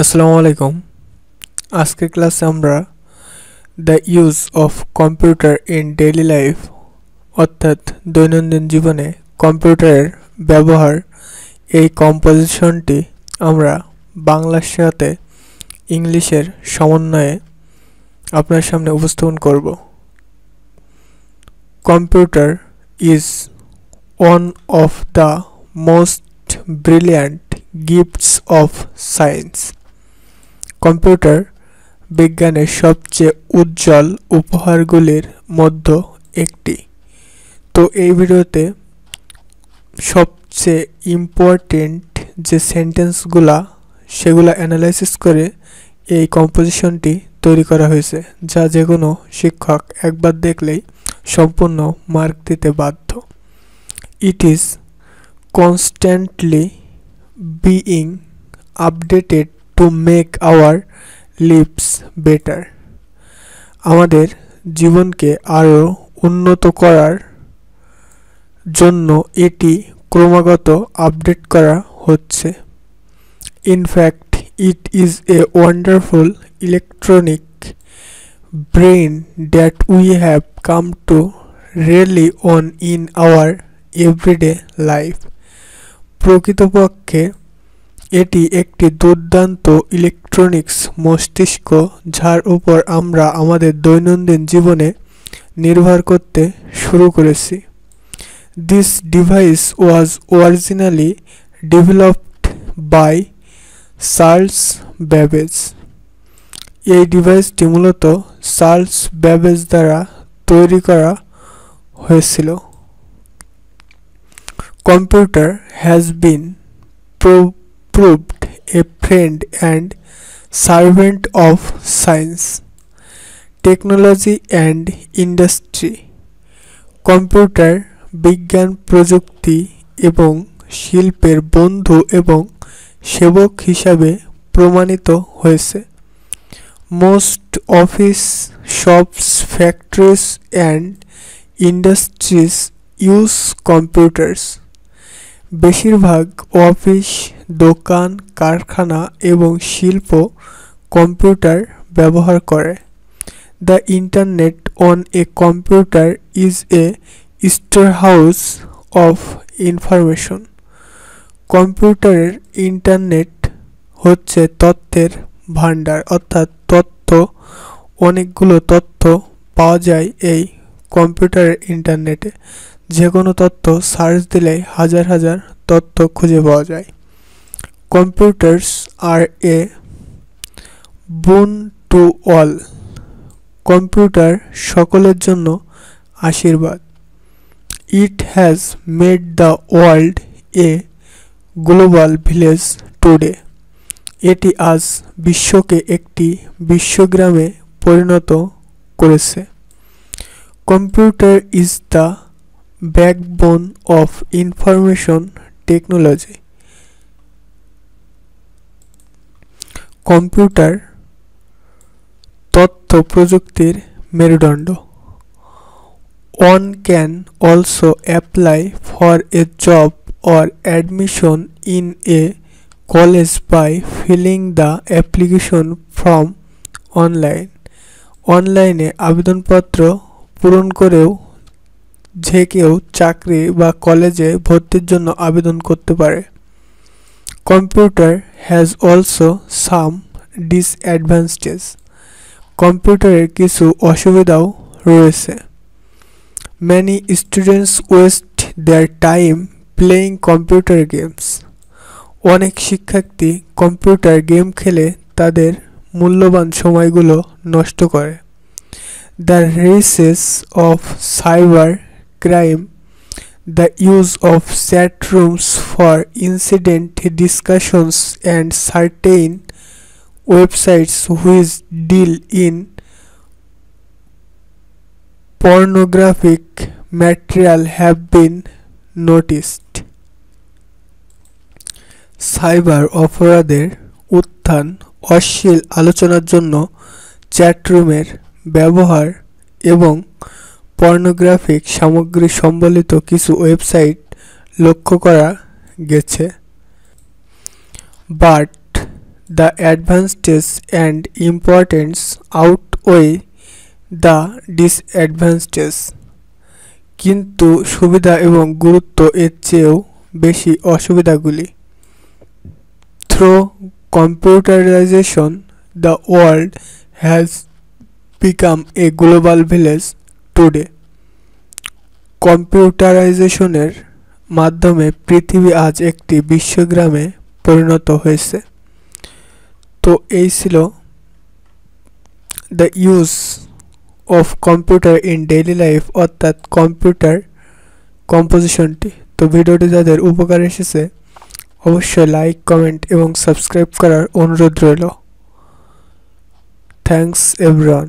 আসসালামু আলাইকুম। আজকের ক্লাসে আমরা the use of computer in daily life অর্থাৎ দৈনন্দিন জীবনে কম্পিউটারের ব্যবহার এই কম্পোজিশনটি আমরা বাংলার সাথে ইংলিশের সমন্বয়ে আপনার সামনে উপস্থাপন করব। Computer is one of the most brilliant gifts of science. Computer বিজ্ঞানের সবচেয়ে উজ্জ্বল উপহারগুলির মধ্যে একটি। তো এই ভিডিওতে সবচেয়ে ইম্পর্টেন্ট যে সেন্টেন্সগুলা সেগুলা অ্যানালাইসিস করে এই কম্পোজিশনটি তৈরি করা হয়েছে, যা যে কোনো শিক্ষক একবার দেখলেই সম্পূর্ণ মার্ক দিতে বাধ্য। It is constantly being updated to make our lives better। আমাদের জীবনকে আরও উন্নত করার জন্য এটি ক্রমাগত আপডেট করা হচ্ছে। In fact it is a wonderful electronic brain that we have come to rely on in our everyday life. প্রকৃতপক্ষে এটি একটি দুর্দান্ত ইলেকট্রনিক্স মস্তিষ্ক যার উপর আমরা আমাদের দৈনন্দিন জীবনে নির্ভর করতে শুরু করেছি। This device was originally developed by Charles Babbage. এই ডিভাইসটি মূলত চার্লস ব্যাবেজ দ্বারা তৈরি করা হয়েছিল। Computer has been proved a friend and servant of science, technology and industry। Computer বিজ্ঞান, প্রযুক্তি এবং শিল্পের বন্ধু এবং সেবক হিসাবে প্রমাণিত হয়েছে। Most office, shops, factories and industries use computers. বেশিরভাগ অফিস, দোকান, কারখানা এবং শিল্প কম্পিউটার ব্যবহার করে। The internet on a computer is a storehouse of information. কম্পিউটারের ইন্টারনেট হচ্ছে তথ্যের ভাণ্ডার, অর্থাৎ অনেকগুলো তথ্য পাওয়া যায় এই কম্পিউটারের ইন্টারনেটে। যে কোনো তথ্য সার্চ দিলে হাজার হাজার তথ্য খুঁজে পাওয়া যায়। কম্পিউটার্স আর এ বুন টু অল। কম্পিউটার সকলের জন্য আশীর্বাদ। It has made the world A global village today. এটি আজ বিশ্বকে একটি বিশ্বগ্রামে পরিণত করেছে। Computer is the backbone of information technology. Computer তথ্য প্রযুক্তির মেরুদণ্ড। One can also apply for a job or admission in a college by filling the application form online। অনলাইনে আবেদনপত্র পূরণ করেও যে কেউ চাকরি বা কলেজে ভর্তির জন্য আবেদন করতে পারে। Computer has also some disadvantage. কম্পিউটারের কিছু অসুবিধাও রয়েছে। Many students waste their time playing computer games. অনেক শিক্ষার্থী কম্পিউটার গেম খেলে তাদের মূল্যবান সময়গুলো নষ্ট করে। The races of cyber crime, the use of chat rooms for incident discussions and certain websites which deal in pornographic material have been noticed। Cyber অপরাধের উত্থান, অশ্লীল আলোচনার জন্য চ্যাটরুমের ব্যবহার এবং পর্নোগ্রাফিক সামগ্রী সম্বলিত কিছু ওয়েবসাইট লক্ষ্য করা গেছে। But the advantages and importance outweigh the disadvantages, কিন্তু সুবিধা এবং গুরুত্ব এর চেয়েও বেশি অসুবিধাগুলি। Through computerization, the world has become a global village today. কম্পিউটারাইজেশনের মাধ্যমে পৃথিবী আজ একটি বিশ্বগ্রামে পরিণত হয়েছে। তো এই ছিল the use of computer in daily life অর্থাৎ কম্পিউটার কম্পোজিশনটি। তো ভিডিওটি যাদের উপকার এসেছে অবশ্যই লাইক, কমেন্ট এবং সাবস্ক্রাইব করার অনুরোধ রইল। Thanks everyone.